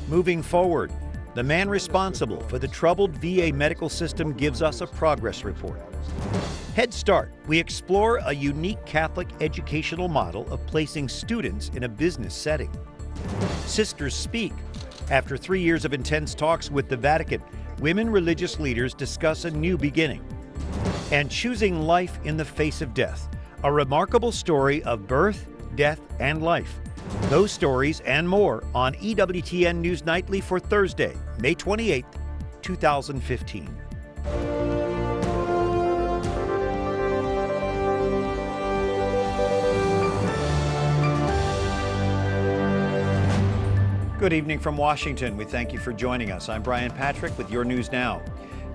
Moving forward, the man responsible for the troubled VA medical system gives us a progress report. Head Start, we explore a unique Catholic educational model of placing students in a business setting. Sisters Speak. After 3 years of intense talks with the Vatican, women religious leaders discuss a new beginning. And Choosing Life in the Face of Death, a remarkable story of birth, death, and life. Those stories and more on EWTN News Nightly for Thursday, May 28th, 2015. Good evening from Washington. We thank you for joining us. I'm Brian Patrick with your news now.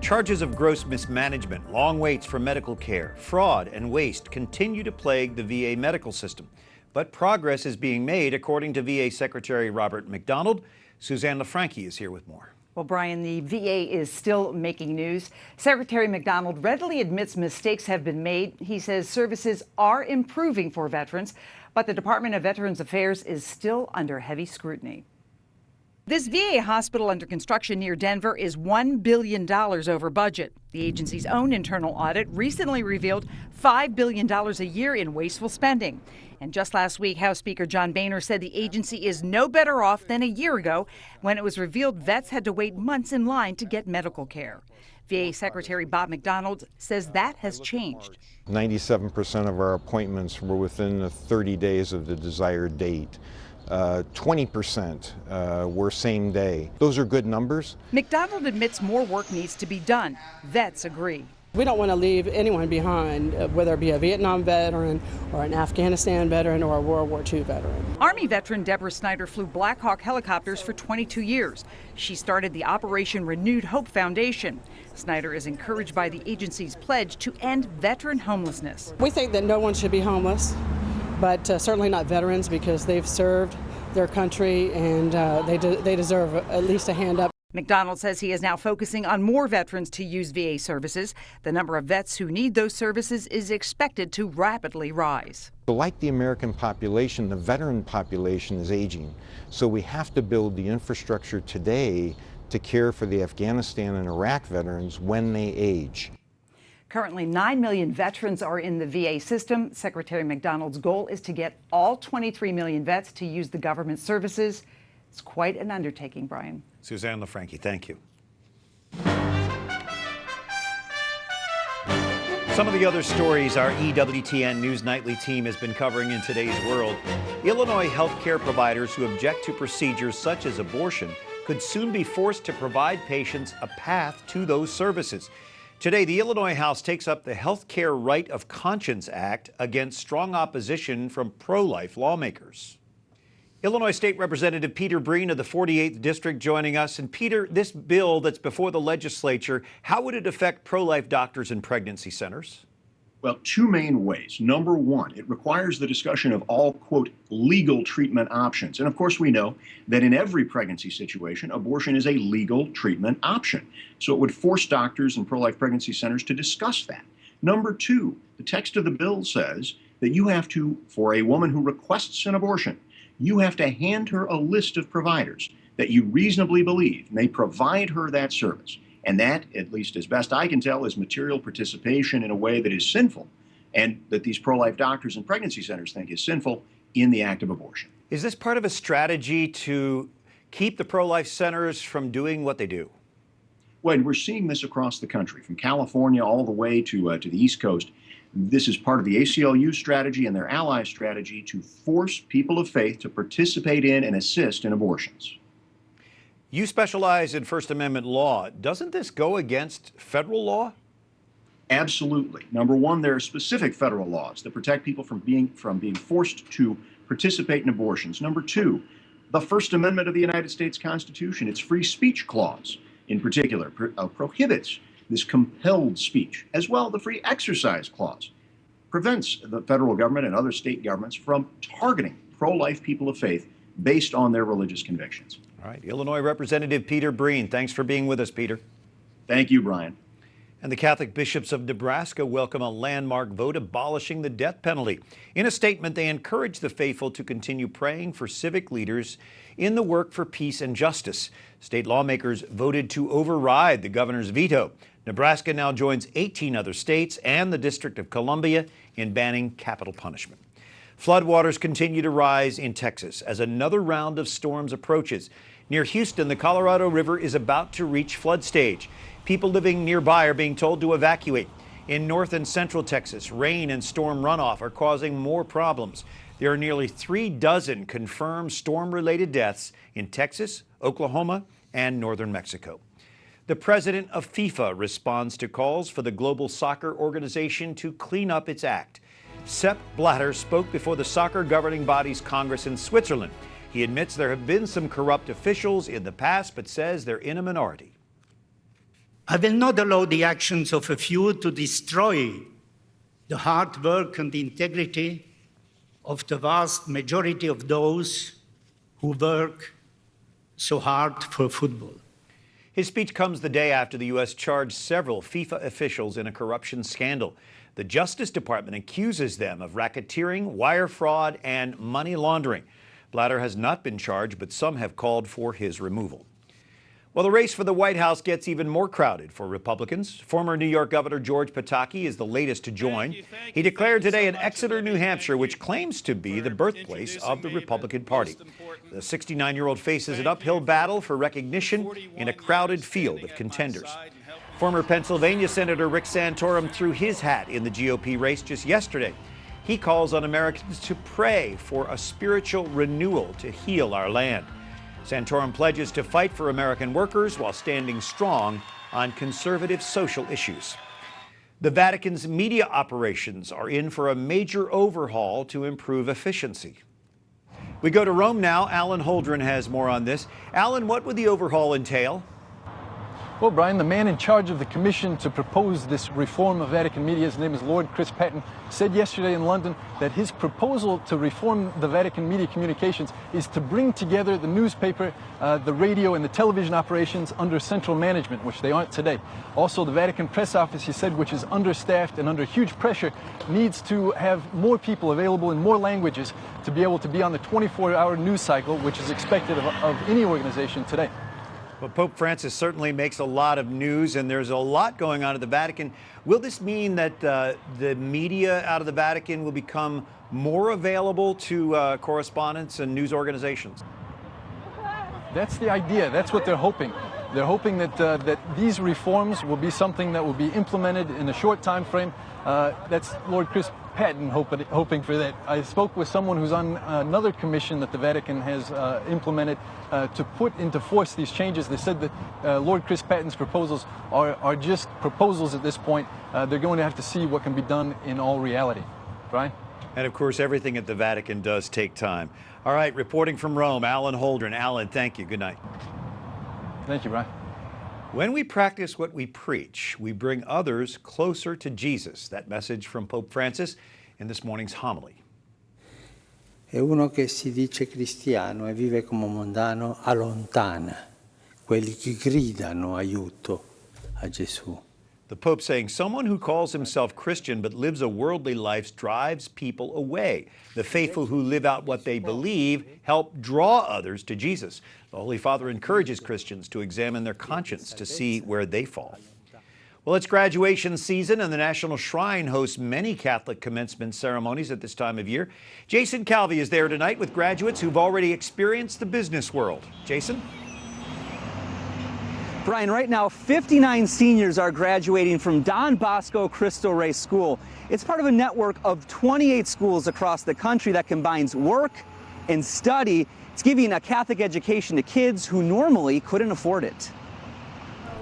Charges of gross mismanagement, long waits for medical care, fraud, and waste continue to plague the VA medical system. But progress is being made, according to VA Secretary Robert McDonald. Susanne LaFrankie is here with more. Well, Brian, the VA is still making news. Secretary McDonald readily admits mistakes have been made. He says services are improving for veterans, but the Department of Veterans Affairs is still under heavy scrutiny. This VA hospital under construction near Denver is $1 billion over budget. The agency's own internal audit recently revealed $5 billion a year in wasteful spending. And just last week, House Speaker John Boehner said the agency is no better off than a year ago when it was revealed vets had to wait months in line to get medical care. VA Secretary Bob McDonald says that has changed. 97% of our appointments were within the 30 days of the desired date. 20% were same day. Those are good numbers. McDonald admits more work needs to be done. Vets agree. We don't want to leave anyone behind, whether it be a Vietnam veteran or an Afghanistan veteran or a World War II veteran. Army veteran Deborah Snyder flew Black Hawk helicopters for 22 years. She started the Operation Renewed Hope Foundation. Snyder is encouraged by the agency's pledge to end veteran homelessness. We think that no one should be homeless, but certainly not veterans, because they've served their country and they deserve at least a hand up. McDonald says he is now focusing on more veterans to use VA services. The number of vets who need those services is expected to rapidly rise. Like the American population, the veteran population is aging. So we have to build the infrastructure today to care for the Afghanistan and Iraq veterans when they age. Currently, 9 million veterans are in the VA system. Secretary McDonald's goal is to get all 23 million vets to use the government services. It's quite an undertaking, Brian. Susanne LaFrankie, thank you. Some of the other stories our EWTN News Nightly team has been covering in today's world. Illinois healthcare providers who object to procedures such as abortion could soon be forced to provide patients a path to those services. Today, the Illinois House takes up the Health Care Right of Conscience Act against strong opposition from pro-life lawmakers. Illinois State Representative Peter Breen of the 48th District joining us. And Peter, this bill that's before the legislature, how would it affect pro-life doctors and pregnancy centers? Well, two main ways. Number one, it requires the discussion of all, quote, legal treatment options. And of course, we know that in every pregnancy situation, abortion is a legal treatment option. So it would force doctors and pro-life pregnancy centers to discuss that. Number two, the text of the bill says that you have to, for a woman who requests an abortion, you have to hand her a list of providers that you reasonably believe may provide her that service. And that, at least as best I can tell, is material participation in a way that is sinful, and that these pro-life doctors and pregnancy centers think is sinful in the act of abortion. Is this part of a strategy to keep the pro-life centers from doing what they do? Well, we're seeing this across the country, from California all the way to the East Coast. This is part of the ACLU strategy and their ally strategy to force people of faith to participate in and assist in abortions. You specialize in First Amendment law. Doesn't this go against federal law? Absolutely. Number one, there are specific federal laws that protect people from being forced to participate in abortions. Number two, the First Amendment of the United States Constitution, its free speech clause in particular, prohibits this compelled speech. As well, the free exercise clause prevents the federal government and other state governments from targeting pro-life people of faith based on their religious convictions. All right. Illinois Representative Peter Breen, thanks for being with us, Peter. Thank you, Brian. And the Catholic bishops of Nebraska welcome a landmark vote abolishing the death penalty. In a statement, they encourage the faithful to continue praying for civic leaders in the work for peace and justice. State lawmakers voted to override the governor's veto. Nebraska now joins 18 other states and the District of Columbia in banning capital punishment. Floodwaters continue to rise in Texas as another round of storms approaches. Near Houston, the Colorado River is about to reach flood stage. People living nearby are being told to evacuate. In north and central Texas, rain and storm runoff are causing more problems. There are nearly 36 confirmed storm-related deaths in Texas, Oklahoma, and northern Mexico. The president of FIFA responds to calls for the global soccer organization to clean up its act. Sepp Blatter spoke before the soccer governing body's Congress in Switzerland. He admits there have been some corrupt officials in the past, but says they're in a minority. I will not allow the actions of a few to destroy the hard work and the integrity of the vast majority of those who work so hard for football. His speech comes the day after the U.S. charged several FIFA officials in a corruption scandal. The Justice Department accuses them of racketeering, wire fraud, and money laundering. Blatter has not been charged, but some have called for his removal. Well, the race for the White House gets even more crowded for Republicans. Former New York Governor George Pataki is the latest to join. He declared today in Exeter, New Hampshire, which claims to be the birthplace of the Republican Party. The 69-year-old faces an uphill battle for recognition in a crowded field of contenders. Former Pennsylvania Senator Rick Santorum threw his hat in the GOP race just yesterday. He calls on Americans to pray for a spiritual renewal to heal our land. Santorum pledges to fight for American workers while standing strong on conservative social issues. The Vatican's media operations are in for a major overhaul to improve efficiency. We go to Rome now. Alan Holdren has more on this. Alan, what would the overhaul entail? Well, Brian, the man in charge of the commission to propose this reform of Vatican media, his name is Lord Chris Patten, said yesterday in London that his proposal to reform the Vatican media communications is to bring together the newspaper, the radio, and the television operations under central management, which they aren't today. Also, the Vatican press office, he said, which is understaffed and under huge pressure, needs to have more people available in more languages to be able to be on the 24-hour news cycle, which is expected of any organization today. Well, Pope Francis certainly makes a lot of news, and there's a lot going on at the Vatican. Will this mean that the media out of the Vatican will become more available to correspondents and news organizations? That's the idea. That's what they're hoping. They're hoping that that these reforms will be something that will be implemented in a short time frame. That's Lord Chris Patten hoping for that. I spoke with someone who's on another commission that the Vatican has implemented to put into force these changes. They said that Lord Chris Patten's proposals are just proposals at this point. They're going to have to see what can be done in all reality. Brian? And of course, everything at the Vatican does take time. All right, reporting from Rome, Alan Holdren. Alan, thank you. Good night. Thank you, Brian. When we practice what we preach, we bring others closer to Jesus. That message from Pope Francis in this morning's homily. E uno che si dice cristiano e vive come mondano allontana quelli che gridano aiuto a Gesù. The Pope saying someone who calls himself Christian but lives a worldly life drives people away. The faithful who live out what they believe help draw others to Jesus. The Holy Father encourages Christians to examine their conscience to see where they fall. Well, it's graduation season, and the National Shrine hosts many Catholic commencement ceremonies at this time of year. Jason Calvi is there tonight with graduates who've already experienced the business world. Jason? Brian, right now, 59 seniors are graduating from Don Bosco Cristo Rey School. It's part of a network of 28 schools across the country that combines work and study. It's giving a Catholic education to kids who normally couldn't afford it.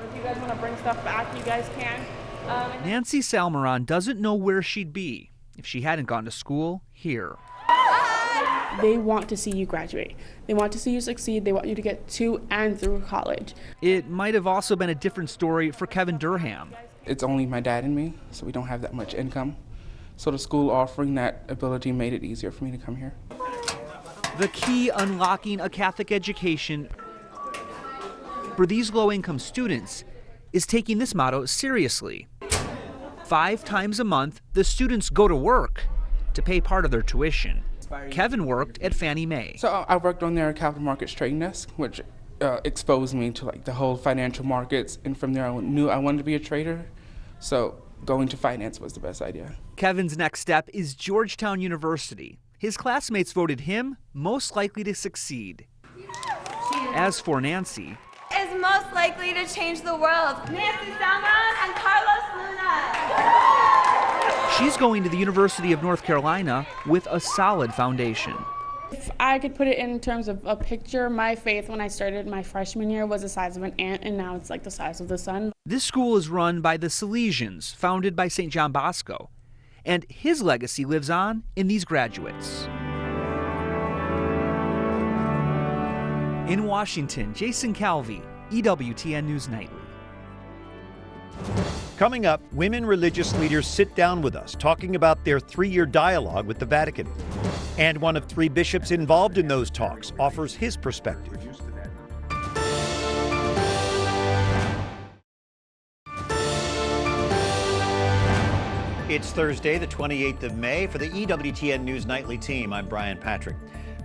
If you guys want to bring stuff back, you guys can. Nancy Salmeron doesn't know where she'd be if she hadn't gone to school here. They want to see you graduate. They want to see you succeed. They want you to get to and through college. It might have also been a different story for Kevin Durham. It's only my dad and me, so we don't have that much income. So the school offering that ability made it easier for me to come here. The key unlocking a Catholic education for these low-income students is taking this motto seriously. 5 times a month, the students go to work to pay part of their tuition. Kevin worked at Fannie Mae. So I worked on their capital markets trading desk, which exposed me to like the whole financial markets, and from there I knew I wanted to be a trader. So going to finance was the best idea. Kevin's next step is Georgetown University. His classmates voted him most likely to succeed. As for Nancy, is most likely to change the world. Nancy Salmon and Carlos Luna. She's going to the University of North Carolina with a solid foundation. If I could put it in terms of a picture, my faith when I started my freshman year was the size of an ant, and now it's like the size of the sun. This school is run by the Salesians, founded by St. John Bosco, and his legacy lives on in these graduates. In Washington, Jason Calvi, EWTN News Nightly. Coming up, women religious leaders sit down with us talking about their 3-year dialogue with the Vatican. And one of 3 bishops involved in those talks offers his perspective. It's Thursday, the 28th of May. For the EWTN News Nightly team, I'm Brian Patrick.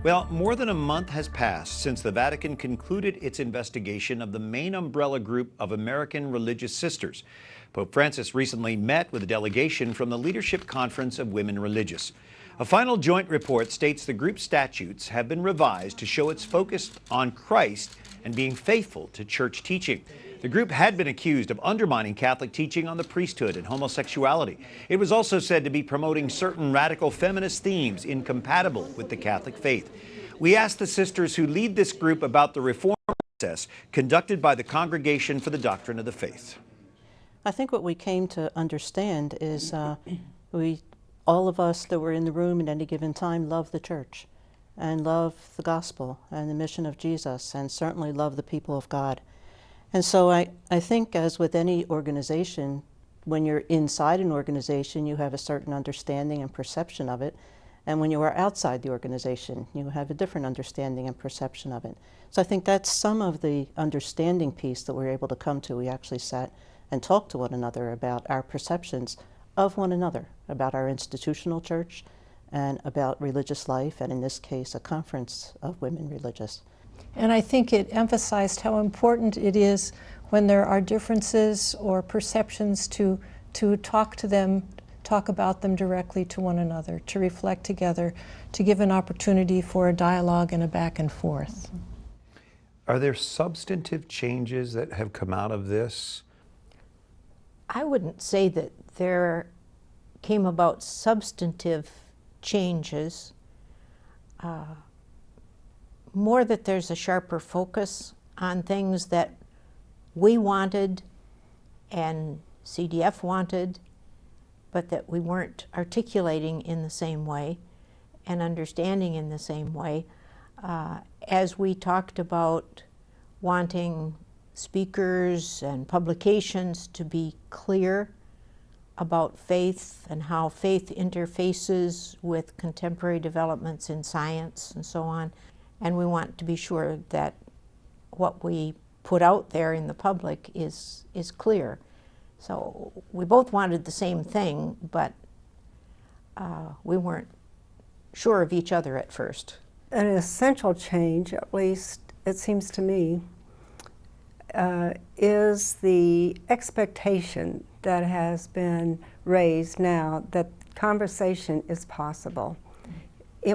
Well, more than a month has passed since the Vatican concluded its investigation of the main umbrella group of American religious sisters. Pope Francis recently met with a delegation from the Leadership Conference of Women Religious. A final joint report states the group's statutes have been revised to show it's focused on Christ and being faithful to church teaching. The group had been accused of undermining Catholic teaching on the priesthood and homosexuality. It was also said to be promoting certain radical feminist themes incompatible with the Catholic faith. We asked the sisters who lead this group about the reform process conducted by the Congregation for the Doctrine of the Faith. I think what we came to understand is all of us that were in the room at any given time love the church and love the gospel and the mission of Jesus, and certainly love the people of God. And so I think, as with any organization, when you're inside an organization, you have a certain understanding and perception of it. And when you are outside the organization, you have a different understanding and perception of it. So I think that's some of the understanding piece that we're able to come to. We actually sat and talked to one another about our perceptions of one another, about our institutional church and about religious life, and in this case, a conference of women religious. And I think it emphasized how important it is when there are differences or perceptions to talk to them, talk about them directly to one another, to reflect together, to give an opportunity for a dialogue and a back and forth. Are there substantive changes that have come out of this? I wouldn't say that there came about substantive changes. More that there's a sharper focus on things that we wanted and CDF wanted, but that we weren't articulating in the same way and understanding in the same way. As we talked about wanting speakers and publications to be clear about faith and how faith interfaces with contemporary developments in science and so on. And we want to be sure that what we put out there in the public is clear. So we both wanted the same thing, but we weren't sure of each other at first. An essential change, at least it seems to me, is the expectation that has been raised now that conversation is possible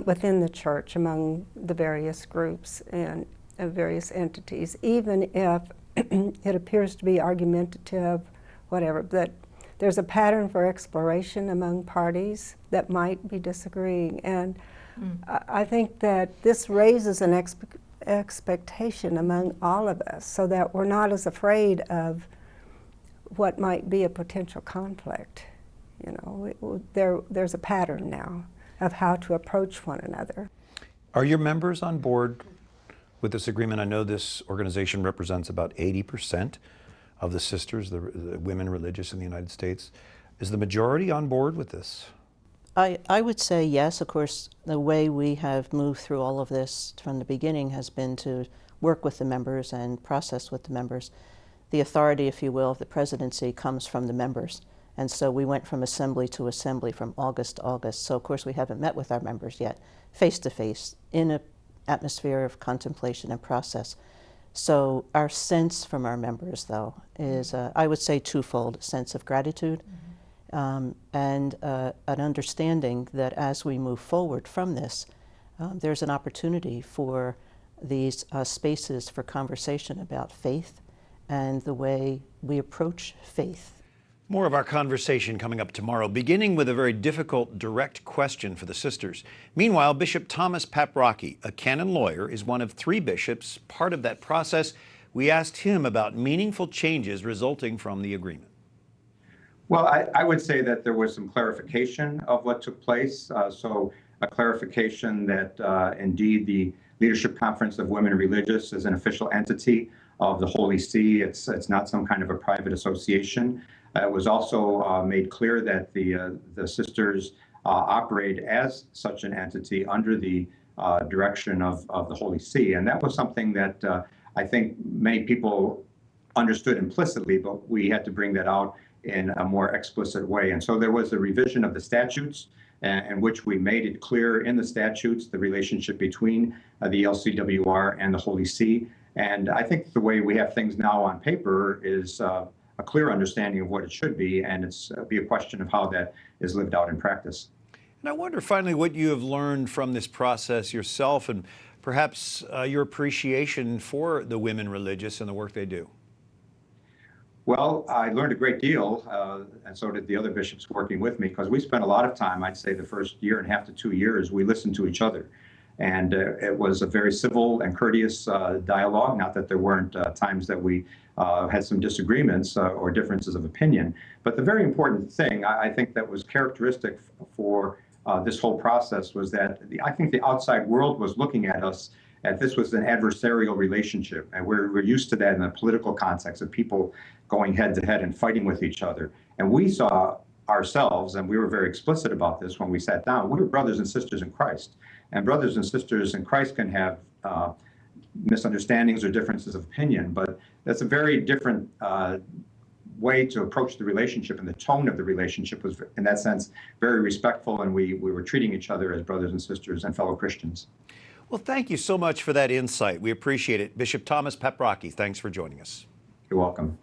within the church among the various groups and various entities, even if it appears to be argumentative, whatever, that there's a pattern for exploration among parties that might be disagreeing. And I think that this raises an expectation among all of us so that we're not as afraid of what might be a potential conflict. You know, there's a pattern now of how to approach one another. Are your members on board with this agreement? I know this organization represents about 80% of the sisters, the women religious in the United States. Is the majority on board with this? I would say yes. Of course, the way we have moved through all of this from the beginning has been to work with the members and process with the members. The authority, if you will, of the presidency comes from the members. And so we went from assembly to assembly from August to August. So of course we haven't met with our members yet, face to face, in an atmosphere of contemplation and process. So our sense from our members, though, is, I would say, twofold: a sense of gratitude and an understanding that as we move forward from this, there's an opportunity for these spaces for conversation about faith and the way we approach faith. More of our conversation coming up tomorrow, beginning with a very difficult, direct question for the sisters. Meanwhile, Bishop Thomas Paprocki, a canon lawyer, is one of 3 bishops part of that process. We asked him about meaningful changes resulting from the agreement. Well, I would say that there was some clarification of what took place. So a clarification that indeed the Leadership Conference of Women Religious is an official entity of the Holy See. It's not some kind of a private association. It was also made clear that the sisters operate as such an entity under the direction of the Holy See. And that was something that I think many people understood implicitly, but we had to bring that out in a more explicit way. And so there was a revision of the statutes in which we made it clear in the statutes the relationship between the LCWR and the Holy See. And I think the way we have things now on paper is a clear understanding of what it should be, and it's be a question of how that is lived out in practice. And I wonder finally what you have learned from this process yourself, and perhaps your appreciation for the women religious and the work they do. Well, I learned a great deal, and so did the other bishops working with me, because we spent a lot of time, I'd say the first 1.5 to 2 years, we listened to each other. And it was a very civil and courteous dialogue, not that there weren't times that we had some disagreements or differences of opinion. But the very important thing, I think, that was characteristic for this whole process was that I think the outside world was looking at us as this was an adversarial relationship. And we're used to that in the political context of people going head to head and fighting with each other. And we saw ourselves, and we were very explicit about this when we sat down, we were brothers and sisters in Christ. And brothers and sisters in Christ can have misunderstandings or differences of opinion, but that's a very different way to approach the relationship, and the tone of the relationship was, in that sense, very respectful, and we were treating each other as brothers and sisters and fellow Christians. Well, thank you so much for that insight. We appreciate it. Bishop Thomas Paprocki, thanks for joining us. You're welcome.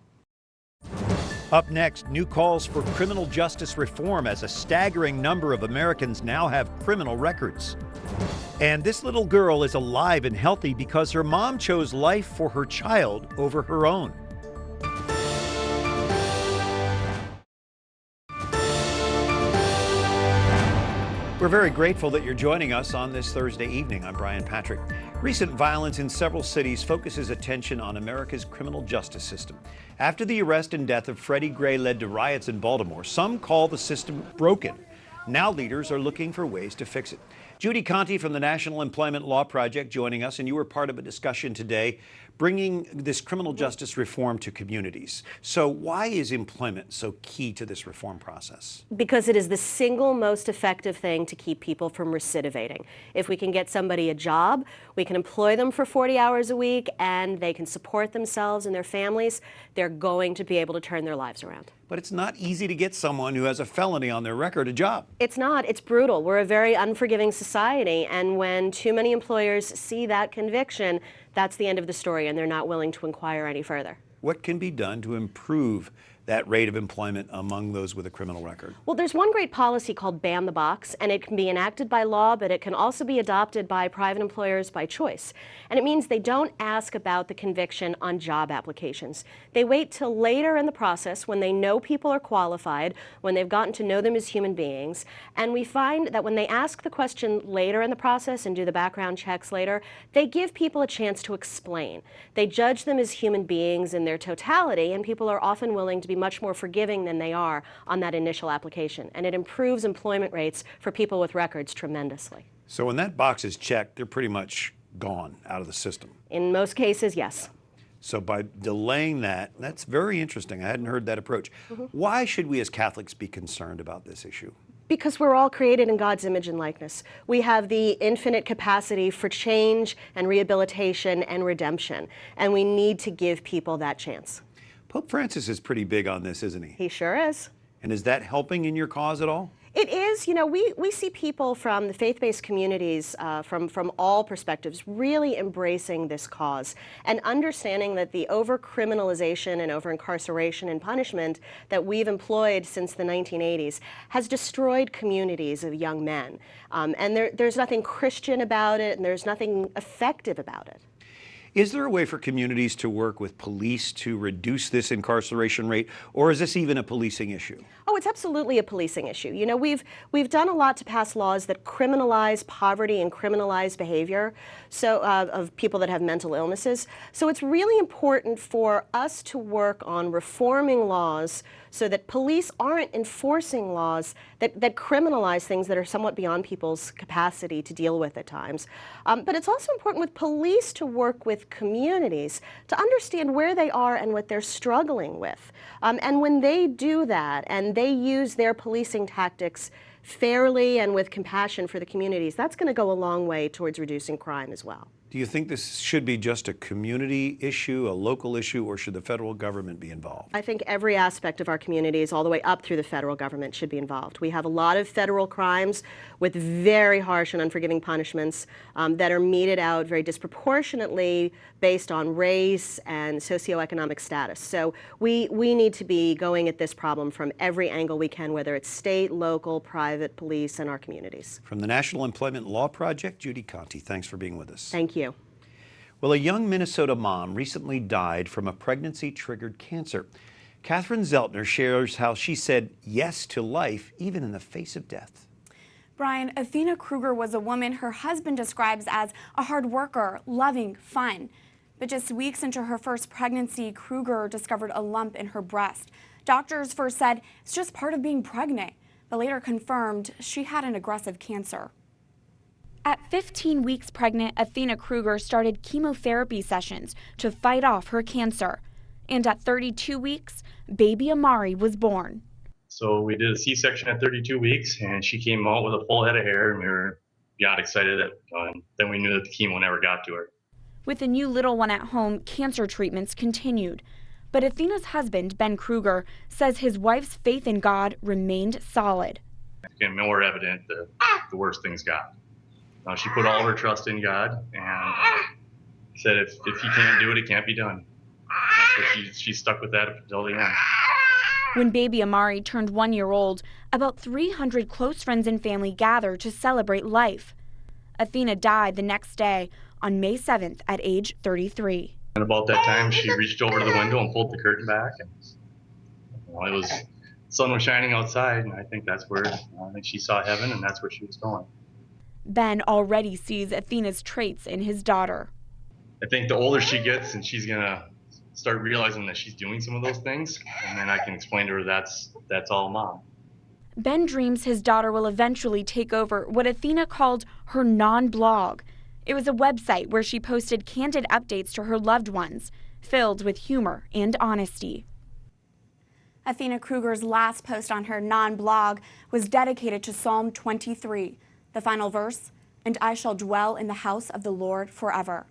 Up next, new calls for criminal justice reform as a staggering number of Americans now have criminal records. And this little girl is alive and healthy because her mom chose life for her child over her own. We're very grateful that you're joining us on this Thursday evening. I'm Brian Patrick. Recent violence in several cities focuses attention on America's criminal justice system. After the arrest and death of Freddie Gray led to riots in Baltimore, some call the system broken. Now leaders are looking for ways to fix it. Judy Conte from the National Employment Law Project joining us, and you were part of a discussion today bringing this criminal justice reform to communities. So why is employment so key to this reform process? Because it is the single most effective thing to keep people from recidivating. If we can get somebody a job, we can employ them for 40 hours a week, and they can support themselves and their families, they're going to be able to turn their lives around. But it's not easy to get someone who has a felony on their record a job. It's not. It's brutal. We're a very unforgiving society, and when too many employers see that conviction, that's the end of the story, and they're not willing to inquire any further. What can be done to improve that rate of employment among those with a criminal record? Well, there's one great policy called Ban the Box, and it can be enacted by law, but it can also be adopted by private employers by choice. And it means they don't ask about the conviction on job applications. They wait till later in the process when they know people are qualified, when they've gotten to know them as human beings. And we find that when they ask the question later in the process and do the background checks later, they give people a chance to explain. They judge them as human beings in their totality, and people are often willing to be much more forgiving than they are on that initial application. And it improves employment rates for people with records tremendously. So when that box is checked, they're pretty much gone out of the system. In most cases, yes. So by delaying that, that's very interesting. I hadn't heard that approach. Why should we as Catholics be concerned about this issue? Because we're all created in God's image and likeness. We have the infinite capacity for change and rehabilitation and redemption, and we need to give people that chance. Pope Francis is pretty big on this, isn't he? He sure is. And is that helping in your cause at all? It is. You know, we see people from the faith-based communities, from all perspectives, really embracing this cause and understanding that the over-criminalization and over-incarceration and punishment that we've employed since the 1980s has destroyed communities of young men. And there's nothing Christian about it, and there's nothing effective about it. Is there a way for communities to work with police to reduce this incarceration rate, or is this even a policing issue? Oh, it's absolutely a policing issue. You know, we've done a lot to pass laws that criminalize poverty and criminalize behavior of people that have mental illnesses. So it's really important for us to work on reforming laws so that police aren't enforcing laws that criminalize things that are somewhat beyond people's capacity to deal with at times. But it's also important with police to work with communities to understand where they are and what they're struggling with. And when they do that and they use their policing tactics fairly and with compassion for the communities, that's going to go a long way towards reducing crime as well. Do you think this should be just a community issue, a local issue, or should the federal government be involved? I think every aspect of our communities, all the way up through the federal government, should be involved. We have a lot of federal crimes with very harsh and unforgiving punishments that are meted out very disproportionately based on race and socioeconomic status. So we need to be going at this problem from every angle we can, whether it's state, local, private, police, and our communities. From the National Employment Law Project, Judy Conte, thanks for being with us. Thank you. Well, a young Minnesota mom recently died from a pregnancy-triggered cancer. Catherine Szeltner shares how she said yes to life even in the face of death. Brian, Athena Kruger was a woman her husband describes as a hard worker, loving, fun. But just weeks into her first pregnancy, Kruger discovered a lump in her breast. Doctors first said it's just part of being pregnant, but later confirmed she had an aggressive cancer. At 15 weeks pregnant, Athena Kruger started chemotherapy sessions to fight off her cancer. And at 32 weeks, baby Amari was born. So we did a C-section at 32 weeks, and she came out with a full head of hair, and we were beyond excited. Then we knew that the chemo never got to her. With a new little one at home, cancer treatments continued. But Athena's husband, Ben Kruger, says his wife's faith in God remained solid. It became more evident that the worst things got. She put all her trust in God and said if he can't do it, it can't be done. So she stuck with that until the end. When baby Amari turned 1 year old, about 300 close friends and family gathered to celebrate life. Athena died the next day on May 7th at age 33. And about that time, she reached over to the window and pulled the curtain back. And the sun was shining outside, and I think that's where she saw heaven, and that's where she was going. Ben already sees Athena's traits in his daughter. I think the older she gets, and she's gonna start realizing that she's doing some of those things, and then I can explain to her that's all mom. Ben dreams his daughter will eventually take over what Athena called her non-blog. It was a website where she posted candid updates to her loved ones, filled with humor and honesty. Athena Kruger's last post on her non-blog was dedicated to Psalm 23. The final verse, "And I shall dwell in the house of the Lord forever."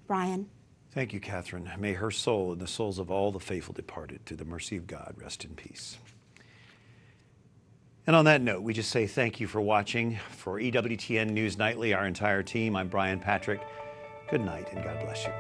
Brian. Thank you, Catherine. May her soul and the souls of all the faithful departed through the mercy of God rest in peace. And on that note, we just say thank you for watching. For EWTN News Nightly, our entire team, I'm Brian Patrick. Good night and God bless you.